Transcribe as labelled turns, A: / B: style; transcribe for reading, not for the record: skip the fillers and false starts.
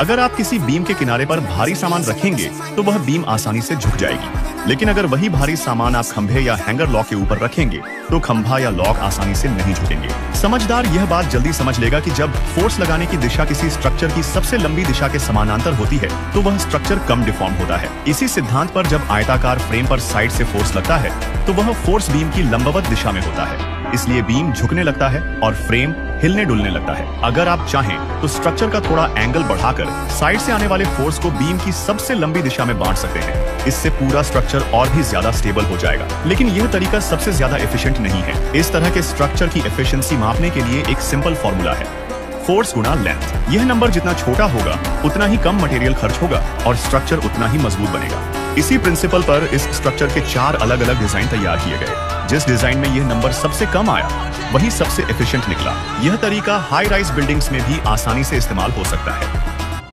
A: अगर आप किसी बीम के किनारे पर भारी सामान रखेंगे तो वह बीम आसानी से झुक जाएगी, लेकिन अगर वही भारी सामान आप खंभे या हैंगर लॉक के ऊपर रखेंगे तो खंभा या लॉक आसानी से नहीं झुकेंगे। समझदार यह बात जल्दी समझ लेगा कि जब फोर्स लगाने की दिशा किसी स्ट्रक्चर की सबसे लंबी दिशा के समानांतर होती है तो वह स्ट्रक्चर कम डिफॉर्म होता है। इसी सिद्धांत पर जब आयताकार फ्रेम पर साइड से फोर्स लगता है तो वह फोर्स बीम की लंबवत दिशा में होता है, इसलिए बीम झुकने लगता है और फ्रेम हिलने डुलने लगता है। अगर आप चाहें तो स्ट्रक्चर का थोड़ा एंगल बढ़ाकर साइड से आने वाले फोर्स को बीम की सबसे लंबी दिशा में बांट सकते हैं। इससे पूरा स्ट्रक्चर और भी ज्यादा स्टेबल हो जाएगा, लेकिन यह तरीका सबसे ज्यादा एफिशिएंट नहीं है। इस तरह के स्ट्रक्चर की एफिशिएंसी मापने के लिए एक सिंपल फॉर्मूला है, फोर्स गुना लेंथ। यह नंबर जितना छोटा होगा उतना ही कम मटेरियल खर्च होगा और स्ट्रक्चर उतना ही मजबूत बनेगा। इसी प्रिंसिपल पर इस स्ट्रक्चर के 4 अलग अलग डिजाइन तैयार किए गए। जिस डिजाइन में यह नंबर सबसे कम आया वही सबसे एफिशिएंट निकला। यह तरीका हाई राइज बिल्डिंग्स में भी आसानी से इस्तेमाल हो सकता है।